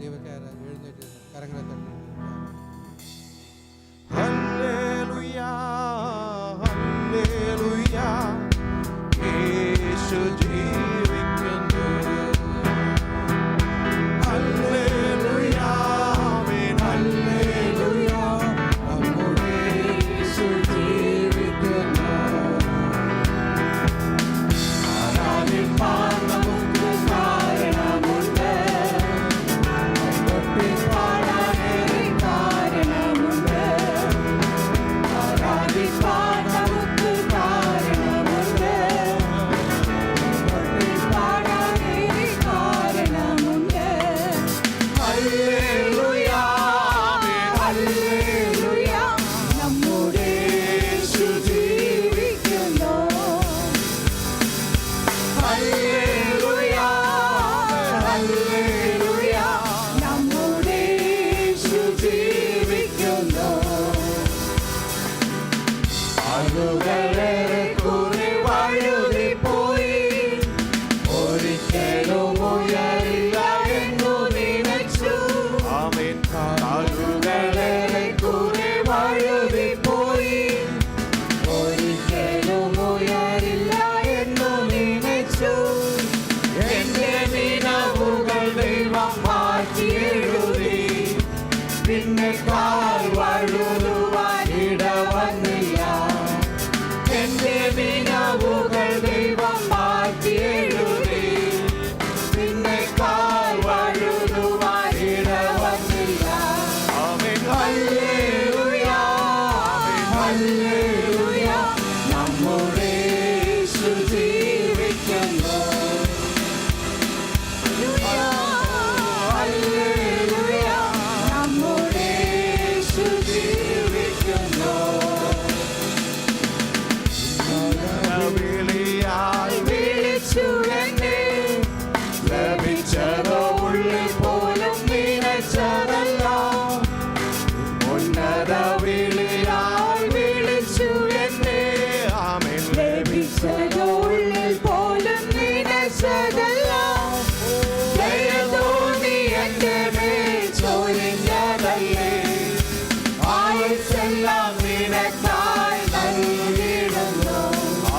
ദൈവക്കാരെ എഴുന്നേറ്റ് കരങ്ങളെ തട്ടി ഹല്ലേലൂയ ഹല്ലേലൂയ യേശു ജീവിക്കുന്നു. ഹല്ലേലൂയ ആമേൻ ഹല്ലേലൂയ നമ്മുടെ യേശു ജീവിക്കുന്നു. ആരാധിപ്പാൻ നമുക്ക് കാരണമുണ്ട്, കൊട്ടിപ്പാടാനേറെ കാരണമുണ്ട്. ആരാധിപ്പാൻ നമുക്ക് കാരണമുണ്ട്, കൊട്ടിപ്പാടാനേറെ കാരണമുണ്ട്. ഹല്ലേലൂയ ഹല്ലേലൂയ നമ്മുടെ യേശു ജീവിക്കുന്നു. ഹല്ലേലൂയ ഹല്ലേലൂയ നമ്മുടെ യേശു ജീവിക്കുന്നു. ആളുകളേറെ കുറെ വഴുതിപ്പോയി, ഒരിക്കലും ഉയരില്ല എന്നു നിനച്ചു. ആമേൻ. ആളുകളേറെ കുറെ വഴുതിപ്പോയി, ഒരിക്കലും ഉയരില്ല എന്നു നിനച്ചു. എന്റെ നിലവുകൾ ദൈവം മാറ്റി എഴുതി, പിന്നെ കാൽ വഴുതുവാൻ ഇടവന്നില്ല. എന്റെ നിലവുകൾ ദൈവം മാറ്റി എഴുതി, പിന്നെ കാൽ വഴുതുവാൻ ഇടവന്നില്ല. ആമേൻ. ഹല്ലേലൂയ ഹല്ലേലൂയ നമ്മുടെ യേശു ജീവിക്കുന്നു. ഹല്ലേലൂയ നമ്മുടെ യേശു ജീവിക്കുന്നു. വിളിയായി വിളിച്ചു എന്നെ, ലഭിച്ചതോ ഉള്ളിൽ പോലും നിനച്ചതല്ല. ഉന്നത വിളിയായി വിളിച്ചു എന്നെ, ആമേൻ. ലഭിച്ചതോ ഉള്ളിൽ പോലും നിനച്ചതല്ല. ദയതോന്നി എന്റെ മേൽ ചൊരിഞ്ഞതല്ലേ, ആയുസ്സെല്ലാം നിനക്കായി നൽകിയിടുന്നു.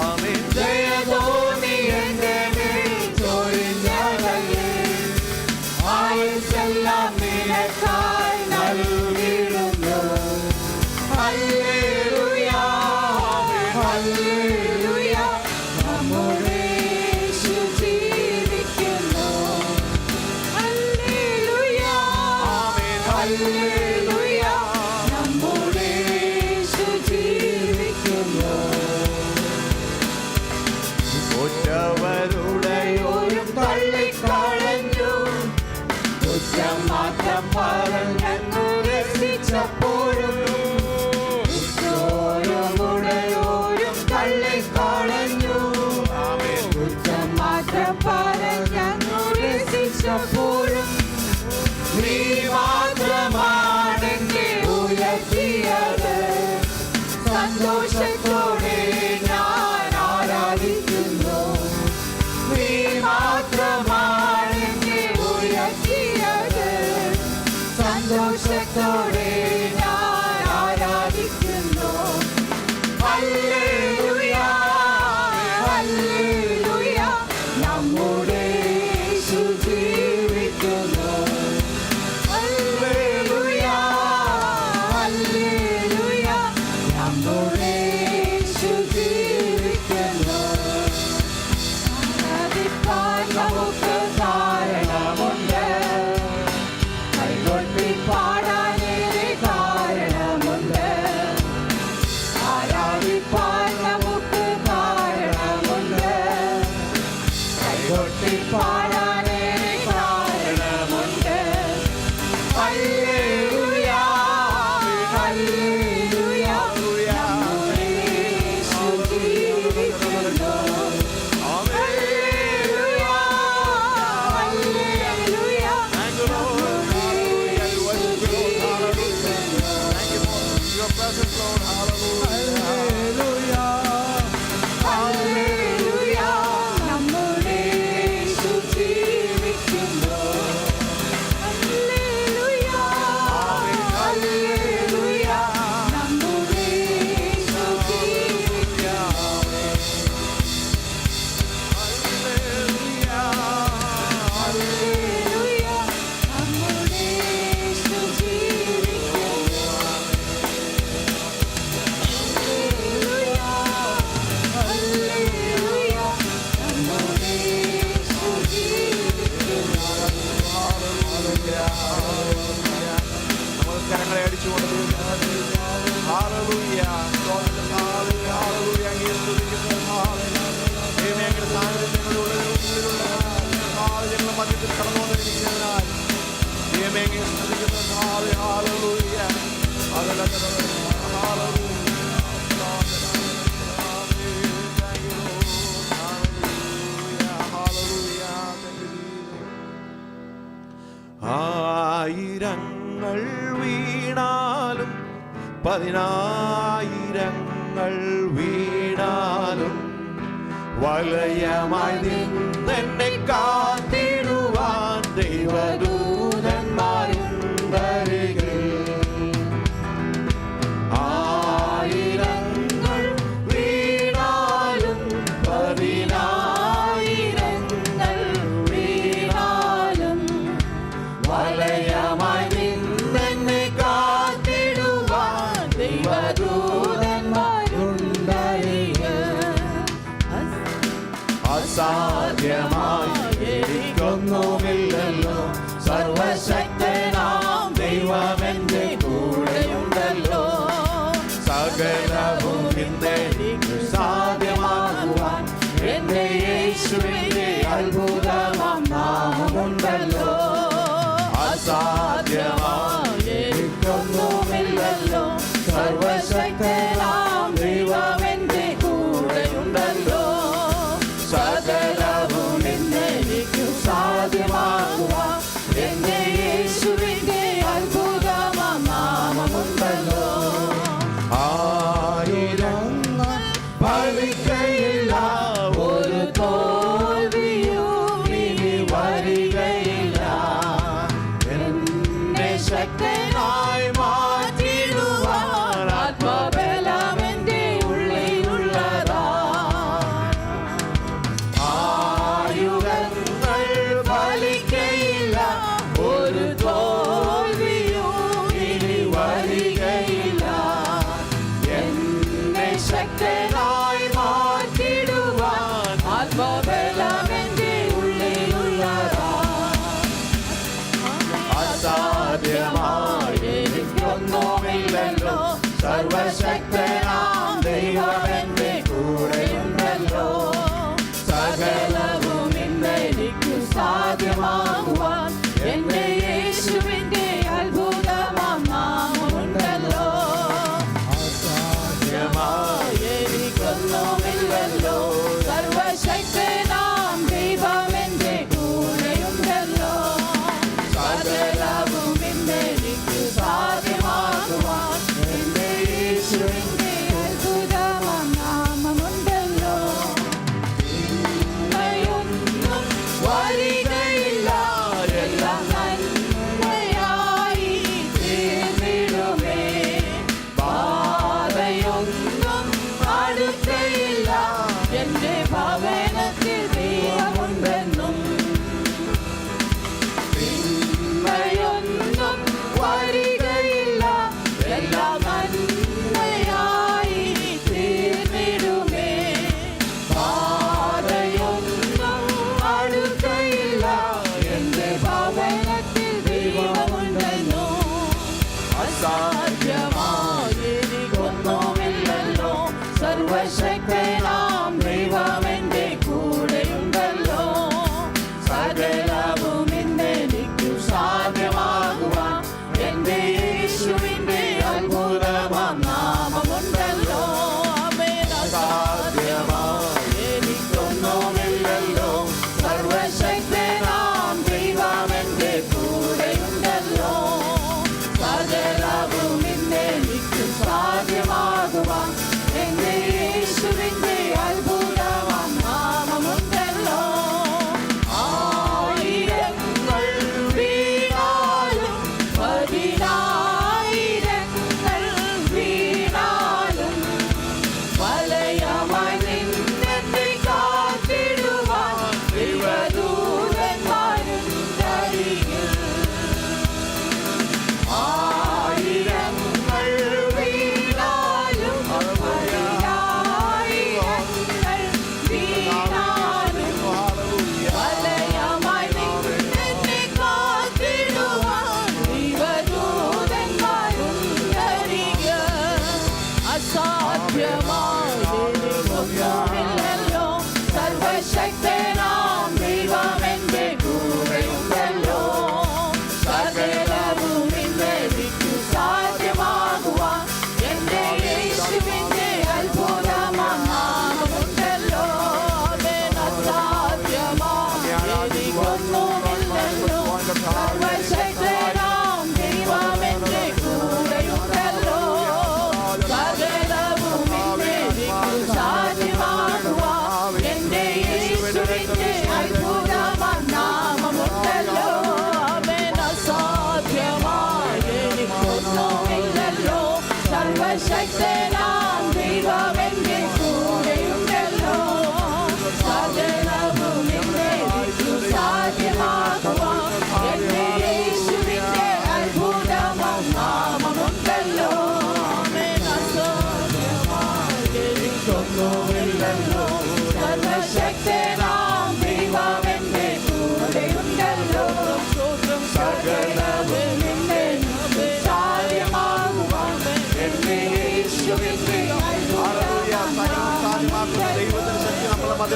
ആമേൻ. ദയതോന്നി എന്റെ മേൽ ചൊരിഞ്ഞതല്ലേ, ആയുസ്സെല്ലാം നിനക്കായി നൽകിയിടുന്നു. ഹല്ലേലൂയ ഹല്ലേലൂയ നമ്മുടെ യേശു ജീവിക്കുന്നു. ഹല്ലേലൂയ ആമേൻ ഹല്ലേലൂയ നമ്മുടെ യേശു ജീവിക്കുന്നു. ഒറ്റവരുടെയോരും തള്ളിക്കളഞ്ഞു, കുറ്റം മാത്രം പറഞ്ഞെന്നു രസിച്ചപ്പോഴും. ഉറ്റോരുമുടയോരും തള്ളിക്കളഞ്ഞു, കുറ്റം മാത്രം പറഞ്ഞെന്നു രസിച്ചപ്പോഴും. നീ മാത്രമാണെന്നെ ഉയർത്തിയത്, സന്തോഷത്തോടെ ഞാൻ ആരാധിക്കുന്നു. നീ മാത്രമാണെന്നെ ഉയർത്തിയത്, സന്തോഷത്തോടെ ഞാൻ ആരാധിക്കുന്നു. ഹല്ലേലൂയ ഹല്ലേലൂയ നമ്മുടെ യേശു ജീവിക്കുന്നു. ഹല്ലേലൂയ ഹല്ലേലൂയ നമ്മുടെ യേശു ജീവിക്കുന്നു. ആരാധിപ്പാൻ നമുക്ക് കാരണമുണ്ട്, കൈകൊട്ടി പാടാൻ സ്തുതിച്ചുകൊണ്ട് ഹല്ലേലൂയ ഹല്ലേലൂയ ഹല്ലേലൂയ അങ്ങയെ സ്തുതിക്കുന്നു ദൈവമേ അങ്ങയുടെ സാന്നിധ്യങ്ങളുടെ ഉള്ളിലുള്ള ഞങ്ങളുടെ മധ്യത്തിൽ കടന്നുകൊണ്ടിരിക്കുന്നതിനാൽ ദൈവമേ അങ്ങയെ സ്തുതിക്കുന്നു ഹല്ലേലൂയ ആയിരങ്ങൾ വീണാലും പതിനായിരങ്ങൾ വീണാലും വലയമായി നിന്നെന്നെ കാത്തിടുവാൻ ദൈവദൂതന്മാരുണ്ടരികിൽ. ആയിരങ്ങൾ വീണാലും പതിനായിരങ്ങൾ വീണാലും വലയമായി നിന്നെന്നെ കാത്തിടുവാൻ ദൈവദൂതന്മാരുണ്ടരികിൽ. അസാധ്യമായി എനിക്കൊന്നുമില്ലല്ലോ, സർവശക്തനാം ദൈവമെന്റെ കൂടെയുണ്ടല്ലോ. സകലവും ഇന്നെനിക്ക് സാധ്യമാകുവാൻ എന്റെ യേശുവിന്റെ അത്ഭുതമാം നാമമുണ്ടല്ലോ. അസാധ്യമായി എനിക്കൊന്നുമില്ലല്ലോ, സർവശക്തനാം ദൈവമെന്റെ കൂടെയുണ്ടല്ലോ. സകലവും ഇന്നെനിക്ക് സാധ്യമാകുവാൻ എന്റെ യേശുവിന്റെ അത്ഭുതമാം നാമമുണ്ടല്ലോ. ആയിരങ്ങൾ ഫലിക്കയില്ല, ഒരു തോൽവിയും ഇനി വരികയില്ല. എന്നെ ശക്തനായി മാറ്റിടുവാൻ ആത്മബലം എന്റെ ഉള്ളിലുള്ളതാ. ആയുധങ്ങൾ ഫലിക്കയില്ല, ഒരു തോൽവിയും ഇനി വരികയില്ല. എന്നെ ശക്തനായി മാറ്റിടുവാൻ ആത്മബലം എന്റെ ഉള്ളിലുള്ളതാ. അസാധ്യമായി എനിക്കൊന്നുമില്ലല്ലോ, സർവശക്തനാം ദൈവമെന്റെ കൂടെയുണ്ടല്ലോ. സകലവും ഇന്നെനിക്ക് സാധ്യമാകുവാൻ എന്റെ യേശുവിന്റെ അത്ഭുതമാം നാമമുണ്ടല്ലോ. അസാധ്യമായി എനിക്കൊന്നുമില്ലല്ലോ, സർവശക്തനാം ദൈവമെന്റെ കൂടെയുണ്ടല്ലോ. സകലവും ഇന്നെനിക്ക് സാധ്യമാകുവാൻ എന്റെ യേശുവിന്റെ അത്ഭുതമാം നാമമുണ്ടല്ലോ. തിന്മയൊന്നും വരികയില്ല, എല്ലാം നന്മയായി തീർന്നിടുമേ. ബാധയൊന്നും അടുക്കയില്ല, എന്റെ ഭവനത്തിൽ ദൈവമുണ്ടെന്നും. തിന്മയൊന്നും വരികയില്ല, എല്ലാം നന്മയായി തീർന്നിടുമേ. ബാധയൊന്നും അടുക്കയില്ല, എന്റെ ഭവനത്തിൽ ദൈവമുണ്ടെന്നു. അസാധ്യമായി എനിക്കൊന്നുമില്ലല്ലോ, സർവശക്തനാം ദൈവമെന്റെ കൂടെയുണ്ടല്ലോ. സകലവും ഇന്നെനിക്ക് സാധ്യമാകുവാൻ എന്റെ യേശുവിന്റെ അത്ഭുതമാം നാമമുണ്ടല്ലോ. ആമേൻ. അസാധ്യമായി എനിക്കൊന്നുമില്ലല്ലോ, സർവശക്തനാം ദൈവമെന്റെ കൂടെയുണ്ടല്ലോ. സകലവും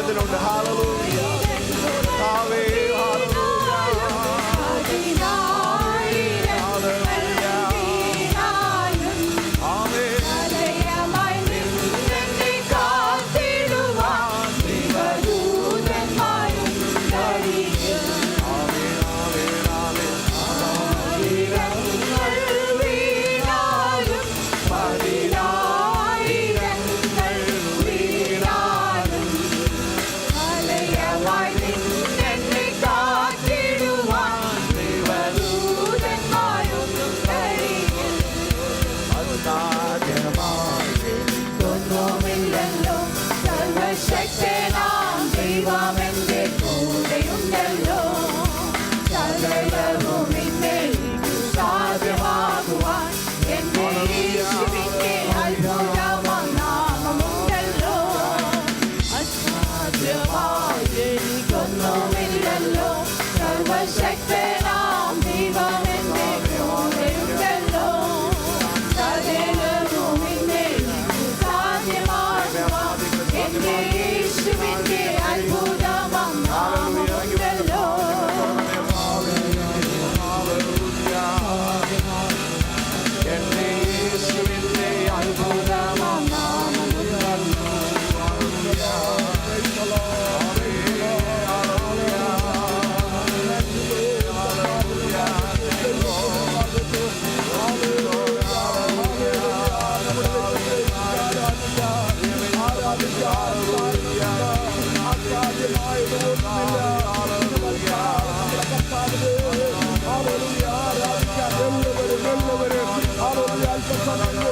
സ്വർഗത്തിലുണ്ട്. ഹല്ലേലൂയ. ആമേൻ. Hallelujah.